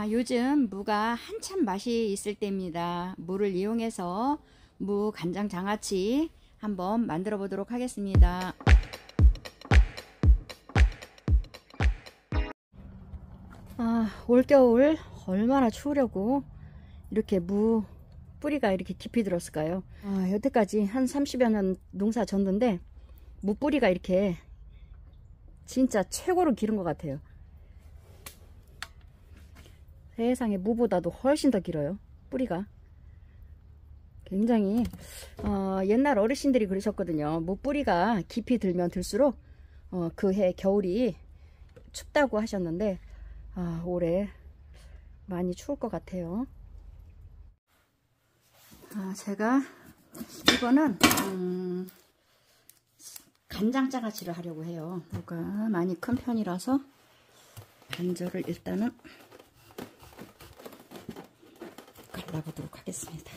요즘 무가 한참 맛이 있을 때입니다. 무를 이용해서 무 간장 장아찌 한번 만들어 보도록 하겠습니다. 올겨울 얼마나 추우려고 이렇게 무 뿌리가 이렇게 깊이 들었을까요? 여태까지 한 30여 년 농사 졌는데 무 뿌리가 이렇게 진짜 최고로 길은 것 같아요. 세상에, 무보다도 훨씬 더 길어요. 뿌리가 굉장히 옛날 어르신들이 그러셨거든요. 무 뿌리가 깊이 들면 들수록 그해 겨울이 춥다고 하셨는데 올해 많이 추울 것 같아요. 제가 이거는 간장장아찌를 하려고 해요. 무가 많이 큰 편이라서 반절을 일단은 갈라보도록 하겠습니다.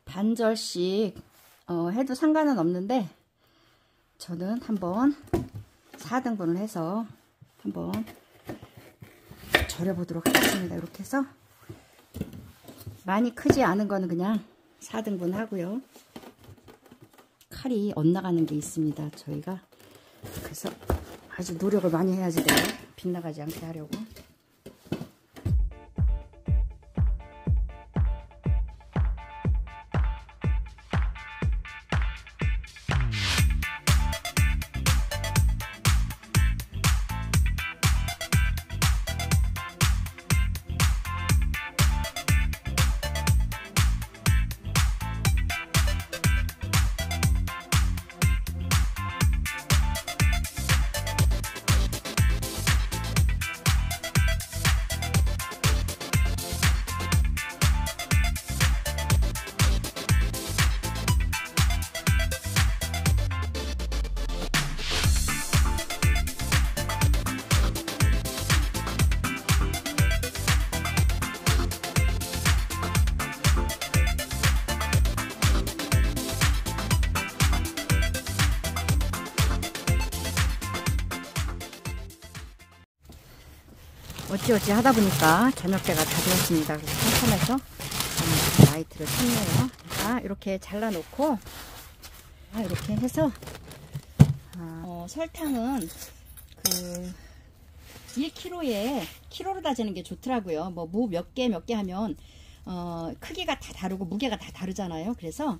반절씩 해도 상관은 없는데 저는 한번 4등분을 해서 한번 절여보도록 하겠습니다. 이렇게 해서 많이 크지 않은 거는 그냥 4등분 하고요. 칼이 엇나가는 게 있습니다. 저희가 그래서 아주 노력을 많이 해야지 돼요. 빗나가지 않게 하려고. 어찌어찌 하다 보니까 저녁때가 다 되었습니다. 그래서 한참에서 라이트를 켰네요. 이렇게 잘라놓고 이렇게 해서 설탕은 그 1kg에 키로로 다지는 게 좋더라고요. 뭐 무 몇 개 하면 크기가 다 다르고 무게가 다 다르잖아요. 그래서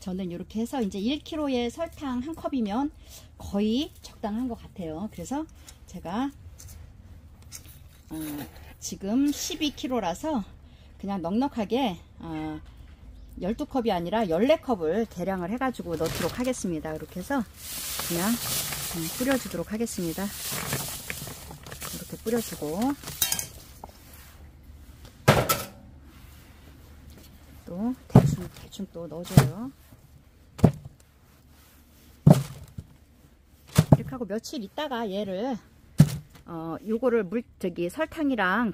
저는 이렇게 해서 이제 1kg에 설탕 한 컵이면 거의 적당한 것 같아요. 그래서 제가 지금 12kg라서 그냥 넉넉하게 12컵이 아니라 14컵을 계량을 해가지고 넣도록 하겠습니다. 이렇게 해서 그냥 뿌려주도록 하겠습니다. 이렇게 뿌려주고 또 대충 또 넣어줘요. 이렇게 하고 며칠 있다가 얘를 요거를 설탕이랑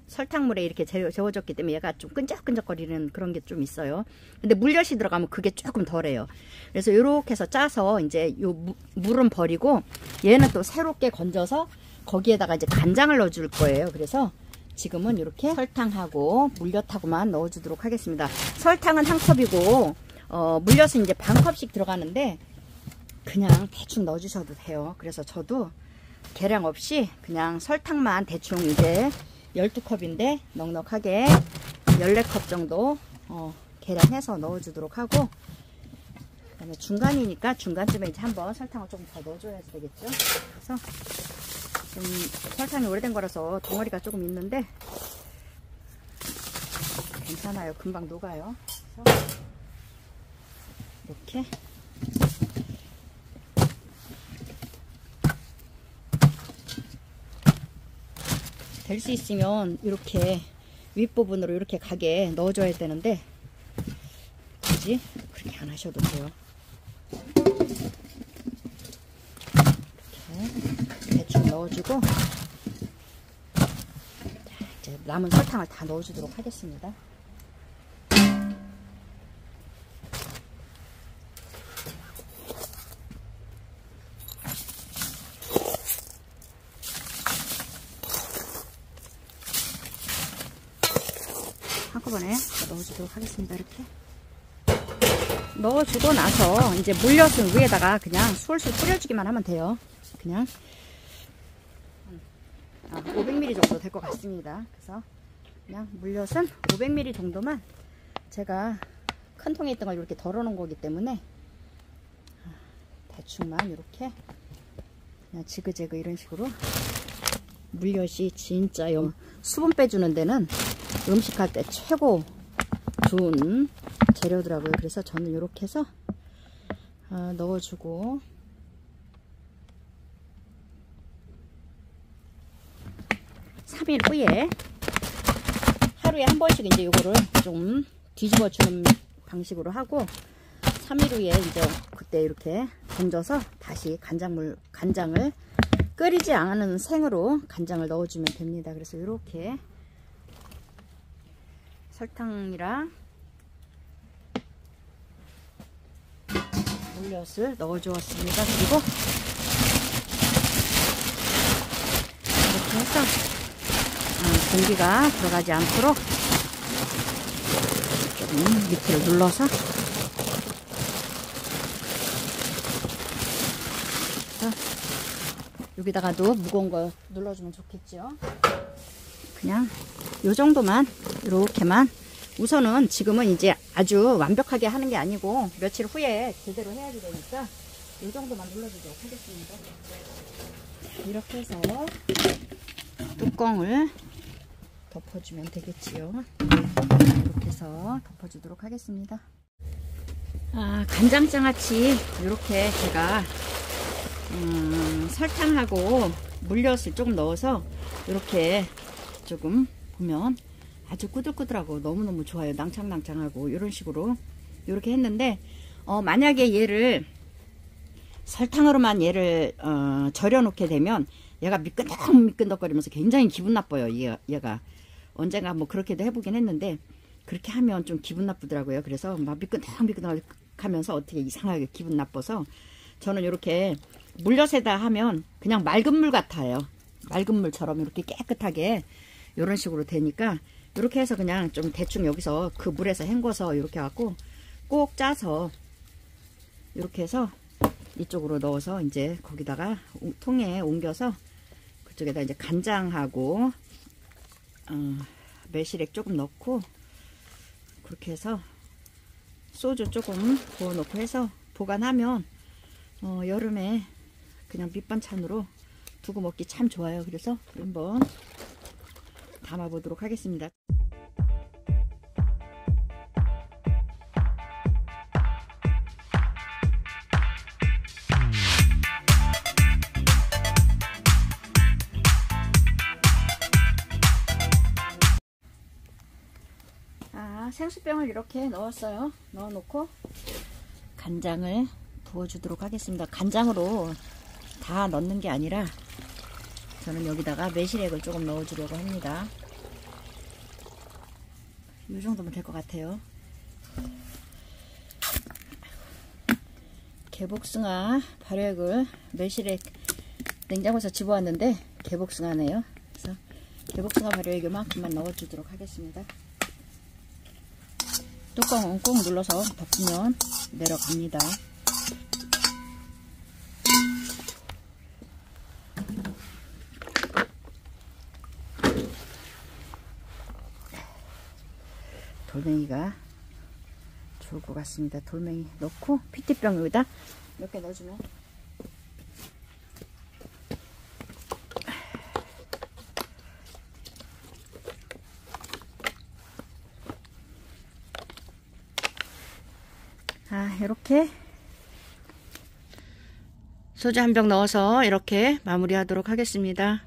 설탕물에 이렇게 재워졌기 때문에 얘가 좀 끈적끈적거리는 그런 게 좀 있어요. 근데 물엿이 들어가면 그게 조금 덜해요. 그래서 요렇게 해서 짜서 이제 요 물은 버리고 얘는 또 새롭게 건져서 거기에다가 이제 간장을 넣어줄 거예요. 그래서 지금은 이렇게 설탕하고 물엿하고만 넣어주도록 하겠습니다. 설탕은 한 컵이고 물엿은 이제 반 컵씩 들어가는데 그냥 대충 넣어주셔도 돼요. 그래서 저도 계량 없이 그냥 설탕만 대충 이제 12컵인데 넉넉하게 14컵 정도 계량해서 넣어주도록 하고, 그 다음에 중간이니까 중간쯤에 이제 한번 설탕을 조금 더 넣어줘야 되겠죠. 그래서 좀 설탕이 오래된 거라서 덩어리가 조금 있는데 괜찮아요. 금방 녹아요. 그래서 이렇게 될 수 있으면 이렇게 윗부분으로 이렇게 가게 넣어줘야 되는데 굳이 그렇게 안 하셔도 돼요. 이렇게 대충 넣어주고 이제 남은 설탕을 다 넣어주도록 하겠습니다. 한꺼번에 넣어주도록 하겠습니다. 이렇게 넣어주고 나서 이제 물엿은 위에다가 그냥 술술 뿌려주기만 하면 돼요. 그냥 500ml 정도 될 것 같습니다. 그래서 그냥 물엿은 500ml 정도만, 제가 큰 통에 있던 걸 이렇게 덜어 놓은 거기 때문에 대충만 이렇게 그냥 지그재그 이런 식으로. 물엿이 진짜 수분 빼주는 데는 음식할 때 최고 좋은 재료더라고요. 그래서 저는 이렇게 해서 넣어주고, (3일) 후에 하루에 한 번씩 이제 요거를 좀 뒤집어 주는 방식으로 하고, 3일 후에 이제 그때 이렇게 건져서 다시 간장을 끓이지 않은 생으로 간장을 넣어주면 됩니다. 그래서 이렇게 설탕이랑 물엿을 넣어주었습니다. 그리고 이렇게 해서 공기가 들어가지 않도록 조금 밑을 눌러서 여기다가도 무거운 거 눌러주면 좋겠죠. 그냥 요 정도만, 이렇게만. 우선은 지금은 이제 아주 완벽하게 하는 게 아니고 며칠 후에 제대로 해야 되니까 요 정도만 눌러주도록 하겠습니다. 이렇게 해서 뚜껑을 덮어주면 되겠지요. 이렇게 해서 덮어주도록 하겠습니다. 간장장아찌 이렇게 제가 설탕하고 물엿을 조금 넣어서 이렇게 조금 보면 아주 꾸들꾸들하고 너무너무 좋아요. 낭창낭창하고 이런 식으로 이렇게 했는데, 만약에 얘를 설탕으로만 얘를 절여 놓게 되면 얘가 미끈덕미끈덕거리면서 굉장히 기분 나빠요. 얘가 언젠가 뭐 그렇게도 해보긴 했는데, 그렇게 하면 좀 기분 나쁘더라고요. 그래서 막 미끈덕미끈덕 하면서 어떻게 이상하게 기분 나빠서, 저는 이렇게 물엿에다 하면 그냥 맑은 물 같아요. 맑은 물처럼 이렇게 깨끗하게 이런 식으로 되니까, 이렇게 해서 그냥 좀 대충 여기서 그 물에서 헹궈서 이렇게 갖고 꼭 짜서 이렇게 해서 이쪽으로 넣어서 이제 거기다가 통에 옮겨서 그쪽에다 이제 간장하고 매실액 조금 넣고, 그렇게 해서 소주 조금 부어 놓고 해서 보관하면 여름에 그냥 밑반찬으로 두고 먹기 참 좋아요. 그래서 한번 담아 보도록 하겠습니다. 생수병을 이렇게 넣었어요. 넣어 놓고 간장을 부어 주도록 하겠습니다. 간장으로 다 넣는 게 아니라 저는 여기다가 매실액을 조금 넣어 주려고 합니다. 이 정도면 될 것 같아요. 개복숭아 발효액을 매실액 냉장고에서 집어왔는데 개복숭아네요. 그래서 개복숭아 발효액 요만큼만 넣어 주도록 하겠습니다. 뚜껑은 꾹 눌러서 덮으면 내려갑니다. 돌멩이가 좋을 것 같습니다. 돌멩이 넣고 PT병 여기다 이렇게 넣어주면 이렇게 소주 한 병 넣어서 이렇게 마무리 하도록 하겠습니다.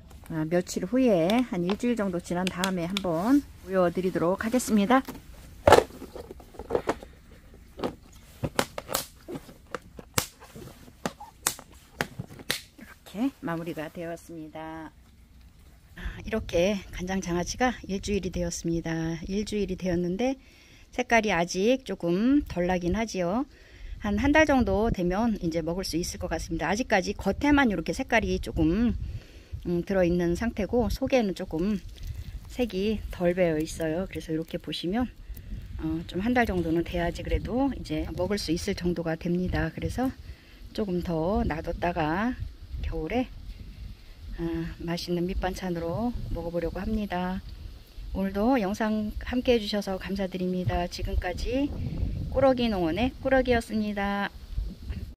며칠 후에 한 일주일 정도 지난 다음에 한번 보여 드리도록 하겠습니다. 이렇게 마무리가 되었습니다. 이렇게 간장장아찌가 일주일이 되었습니다. 일주일이 되었는데 색깔이 아직 조금 덜 나긴 하지요. 한 달 정도 되면 이제 먹을 수 있을 것 같습니다. 아직까지 겉에만 이렇게 색깔이 조금 들어있는 상태고 속에는 조금 색이 덜 배어 있어요. 그래서 이렇게 보시면 좀 한 달 정도는 돼야지 그래도 이제 먹을 수 있을 정도가 됩니다. 그래서 조금 더 놔뒀다가 겨울에 맛있는 밑반찬으로 먹어보려고 합니다. 오늘도 영상 함께 해주셔서 감사드립니다. 지금까지 꾸러기 농원의 꾸러기였습니다.